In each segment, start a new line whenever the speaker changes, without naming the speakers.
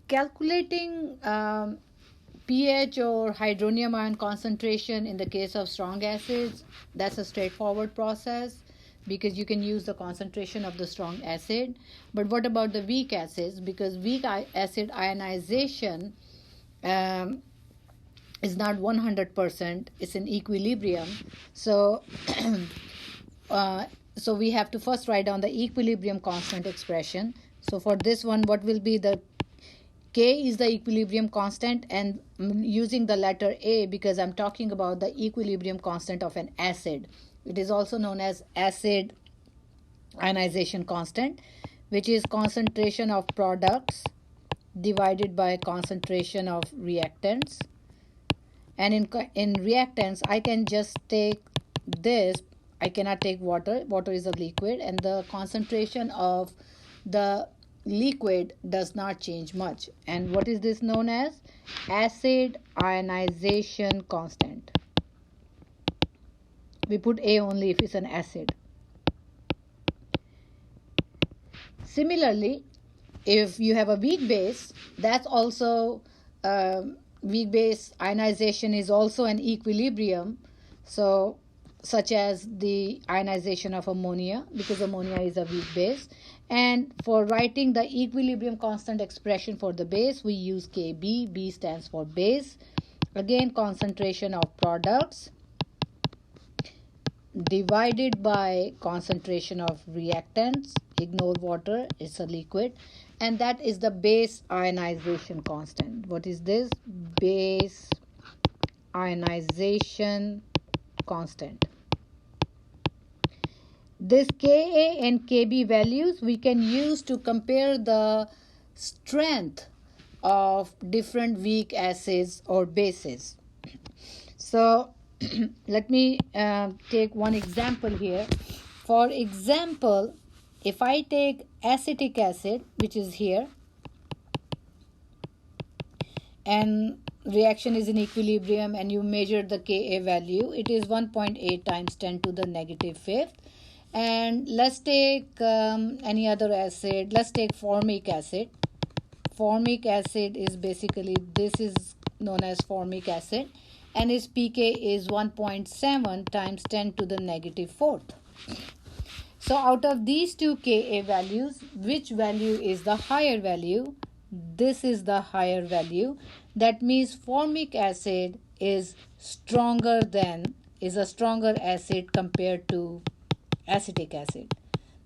calculating pH or hydronium ion concentration in the case of strong acids, that's a straightforward process because you can use the concentration of the strong acid. But what about the weak acids? Because weak acid ionization um, is not 100%, it's in equilibrium. So so we have to first write down the equilibrium constant expression. So for this one, what will be the K is the equilibrium constant, and I'm using the letter A because I'm talking about the equilibrium constant of an acid. It is also known as acid ionization constant, which is concentration of products divided by concentration of reactants. And in reactants, I can just take this. I cannot take water. Water is a liquid, and the concentration of the liquid does not change much. And what is this known as? Acid ionization constant. We put A only if it's an acid. Similarly, if you have a weak base, that's also weak base ionization is also an equilibrium. So such as the ionization of ammonia, because ammonia is a weak base. And for writing the equilibrium constant expression for the base, we use Kb. B stands for base. Again, concentration of products divided by concentration of reactants. Ignore water, it's a liquid. And that is the base ionization constant. What is this? Base ionization constant. This Ka and Kb values we can use to compare the strength of different weak acids or bases. So let me take one example here. For example, if I take acetic acid, which is here, and reaction is in equilibrium, and you measure the Ka value, it is 1.8 times 10 to the negative fifth. And let's take any other acid. Let's take formic acid. Formic acid is basically, this is known as formic acid, and its pK is 1.7 times 10 to the negative fourth. So out of these two Ka values, which value is the higher value? This is the higher value. That means formic acid is a stronger acid compared to acetic acid.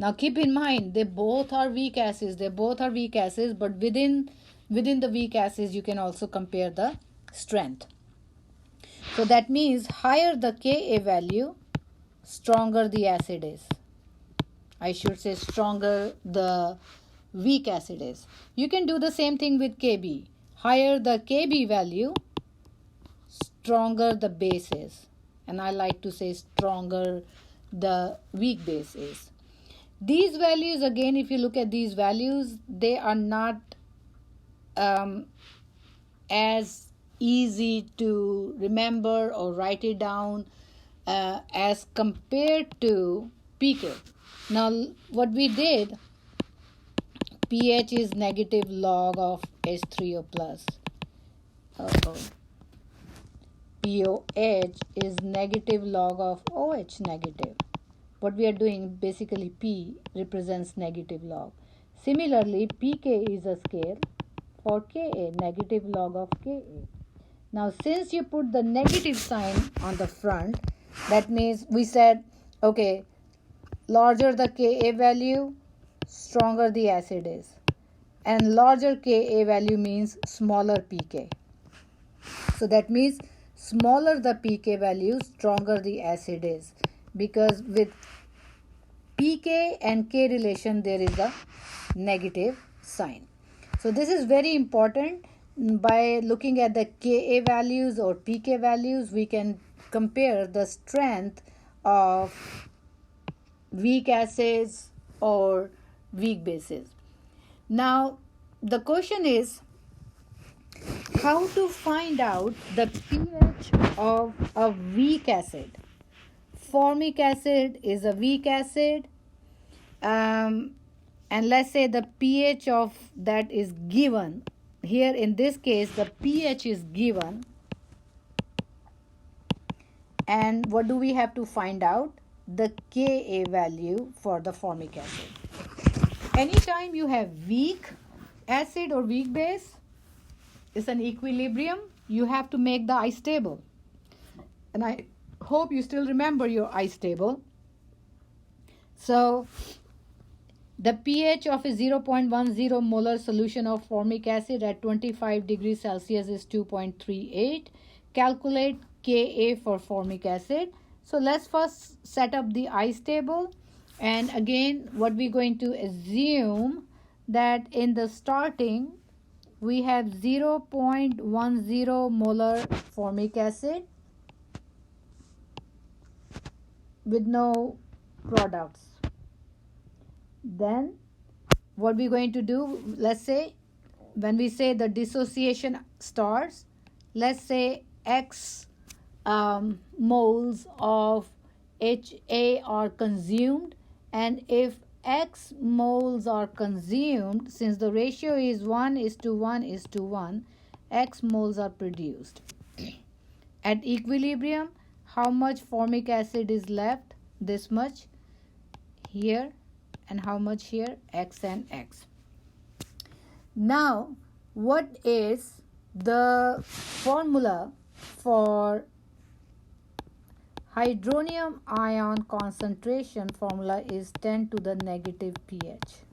Now keep in mind, they both are weak acids, but within the weak acids you can also compare the strength. So that means higher the Ka value, stronger the acid is. I should say stronger the weak acid is. You can do the same thing with Kb. Higher the Kb value, stronger the base is. And I like to say stronger the weak base is. These values, again, if you look at these values, they are not as easy to remember or write it down as compared to pK. Now, what we did, pH is negative log of H3O plus. pOH is negative log of OH negative. What we are doing, basically P represents negative log. Similarly, pK is a scale for Ka, negative log of Ka. Now, since you put the negative sign on the front, that means we said, okay, larger the Ka value, stronger the acid is. And larger Ka value means smaller pK. So that means smaller the pK value, stronger the acid is. Because with pK and K relation, there is a negative sign. So this is very important. By looking at the Ka values or pK values, we can compare the strength of weak acids or weak bases. Now, the question is how to find out the pH of a weak acid. Formic acid is a weak acid, and let's say the pH of that is given here in this case the pH is given, and what do we have to find out? The Ka value for the formic acid. Anytime you have weak acid or weak base, it's an equilibrium, you have to make the ice table. And I hope you still remember your ice table. So the pH of a 0.10 molar solution of formic acid at 25 degrees Celsius is 2.38. Calculate Ka for formic acid. So let's first set up the ice table. And again, what we're going to assume that in the starting, we have 0.10 molar formic acid with no products. Then what we're going to do, let's say when we say the dissociation starts, let's say X moles of HA are consumed, and if X moles are consumed, since the ratio is 1:1:1, X moles are produced. At equilibrium, how much formic acid is left? This much here, and how much here? X and X. Now, what is the formula for hydronium ion concentration? Formula is 10 to the negative pH.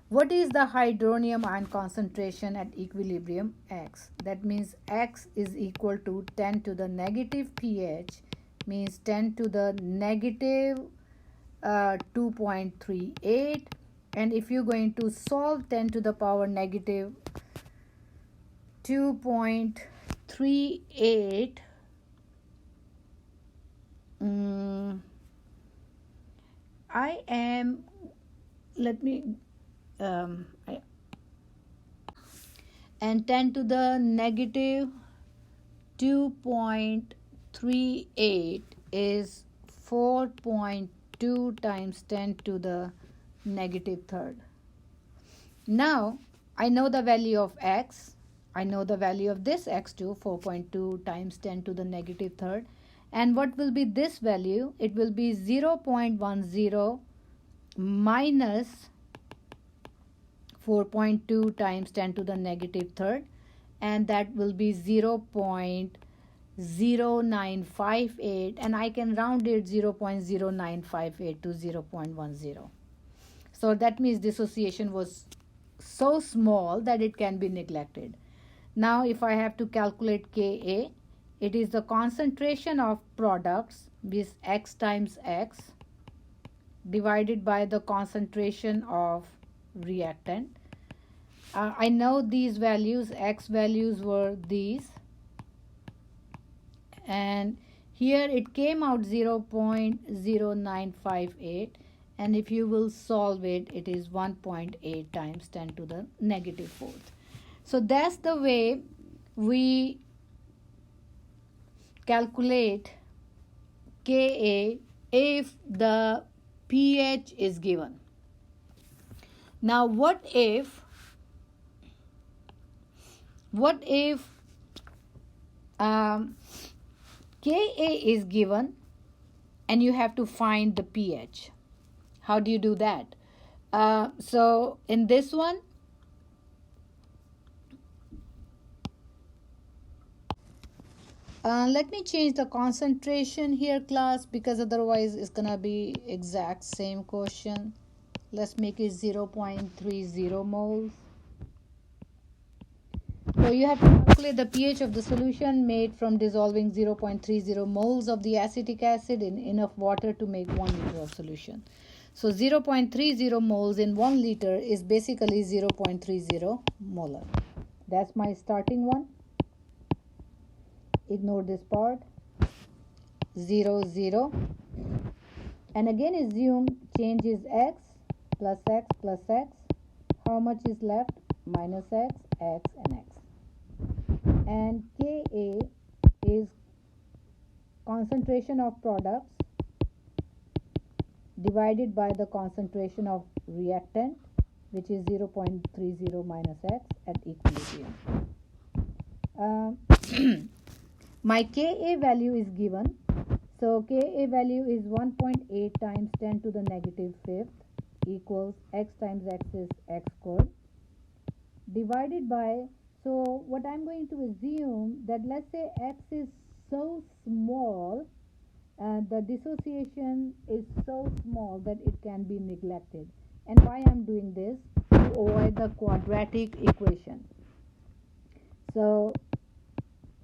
What is the hydronium ion concentration at equilibrium? X. That means X is equal to 10 to the negative pH, means 10 to the negative 2.38. And if you're going to solve 10 to the power negative 2.38, I am, let me, and 10 to the negative 2.38 is 4.2 times 10 to the negative third. Now, I know the value of X. I know the value of this X2, 4.2 times 10 to the negative third. And what will be this value? It will be 0.10 minus 4.2 times 10 to the negative third, and that will be 0.0958, and I can round it 0.0958 to 0.10. So that means dissociation was so small that it can be neglected. Now if I have to calculate Ka, it is the concentration of products with X times X divided by the concentration of reactant. I know these values, X values were these, and here it came out 0.0958, and if you will solve it, it is 1.8 times 10 to the negative fourth. So that's the way we calculate Ka if the pH is given. Now what if Ka is given and you have to find the pH? How do you do that? So in this one, let me change the concentration here, class, because otherwise it's gonna be exact same question. Let's make it 0.30 moles. So you have to calculate the pH of the solution made from dissolving 0.30 moles of the acetic acid in enough water to make 1 liter of solution. So 0.30 moles in 1 liter is basically 0.30 molar. That's my starting one. Ignore this part. 0, 0. And again assume change is X plus X plus X. How much is left? Minus X, X and X. And Ka is concentration of products divided by the concentration of reactant. which is 0.30 minus x at equilibrium. My Ka value is given. So Ka value is 1.8 times 10 to the negative fifth equals x times x is x squared divided by, so what I'm going to assume that let's say x is so small, the dissociation is so small that it can be neglected. And why I'm doing this? To avoid the quadratic equation. So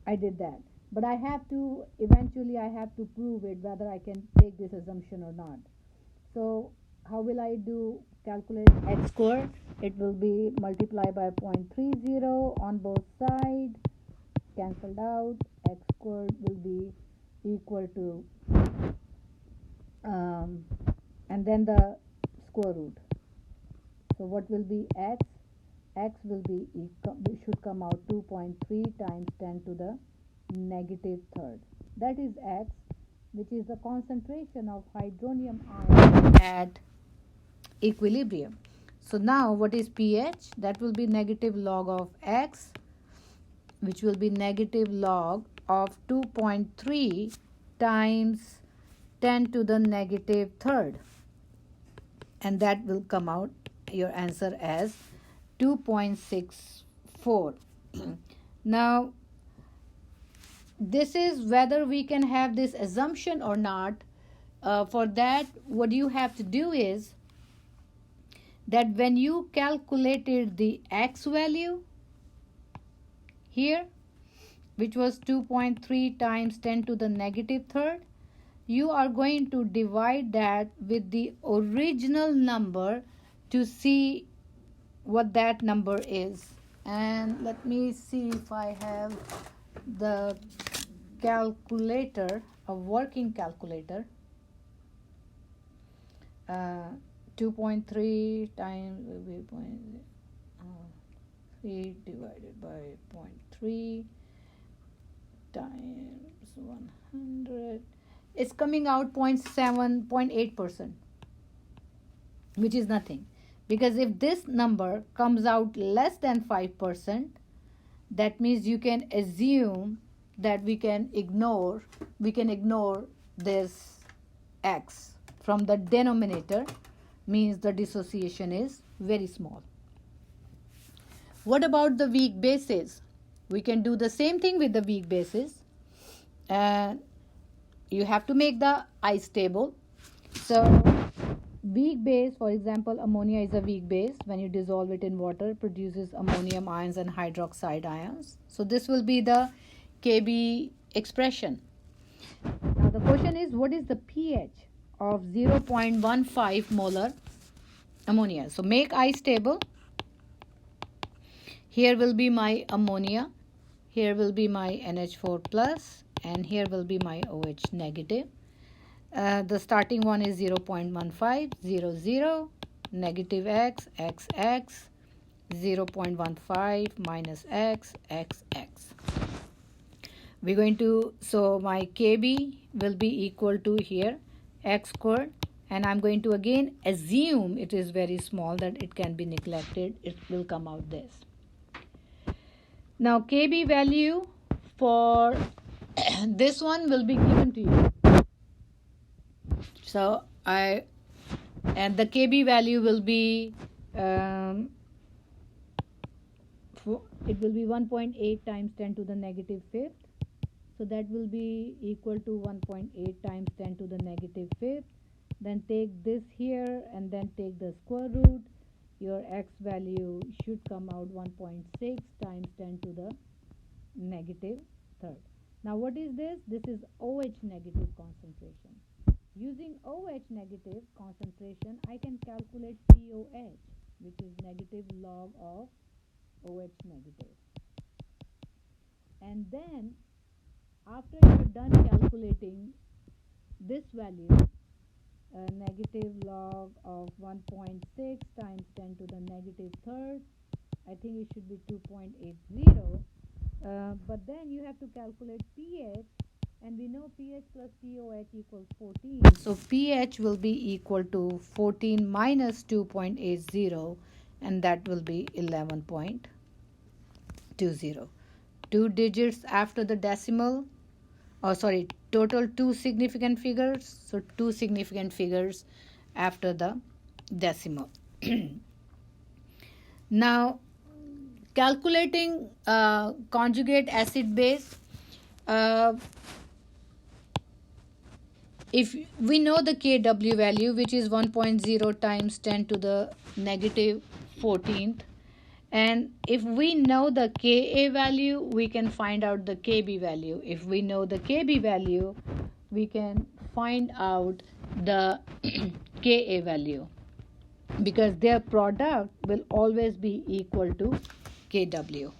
I did that. But I have to, eventually I have to prove it whether I can take this assumption or not. So how will I do calculate x squared? It will be multiplied by 0.30 on both sides, cancelled out. X squared will be equal to, and then the square root. So what will be x? X will be should come out 2.3 times 10 to the negative third. That is x, which is the concentration of hydronium ion at equilibrium. So now what is pH? That will be negative log of x, which will be negative log of 2.3 times 10 to the negative third, and that will come out your answer as 2.64. Now this is whether we can have this assumption or not. For that, what you have to do is that when you calculated the x value here, which was 2.3 times 10 to the negative third, you are going to divide that with the original number to see what that number is. And let me see if I have the calculator, a working calculator. 2.3 times 3 divided by 0.3 times 100. It's coming out 0.8%, which is nothing. Because if this number comes out less than 5%, that means you can assume that we can ignore this x from the denominator, means the dissociation is very small. What about the weak bases? We can do the same thing with the weak bases. You have to make the ice table. So weak base, for example, ammonia is a weak base. When you dissolve it in water, it produces ammonium ions and hydroxide ions. So this will be the Kb expression. Now the question is, what is the pH of 0.15 molar ammonia? So make ice table. Here will be my ammonia, here will be my NH4 plus, and here will be my OH negative. The starting one is 0.15, 0, 0, negative x, x, x, 0.15 minus x, x, x. We're going to, so my Kb will be equal to here, x squared, and I'm going to again assume it is very small, that it can be neglected. It will come out this. Now Kb value for this one will be given to you. So and the Kb value will be it will be 1.8 times 10 to the negative fifth. So that will be equal to 1.8 times 10 to the negative fifth. Then take this here and then take the square root. Your x value should come out 1.6 times 10 to the negative third. Now what is this? This is OH negative concentration. Using OH negative concentration, I can calculate POH, which is negative log of OH negative. And then after you're done calculating this value, negative log of 1.6 times 10 to the negative third, I think it should be 2.80. But then you have to calculate pH, and we know pH plus POH equals 14. So pH will be equal to 14 minus 2.80, and that will be 11.20. 2 digits after the decimal, total 2 significant figures, so 2 significant figures after the decimal. Now, calculating conjugate acid base, if we know the Kw value, which is 1.0 times 10 to the negative 14th, and if we know the Ka value, we can find out the Kb value. If we know the Kb value, we can find out the Ka value, because their product will always be equal to Kw.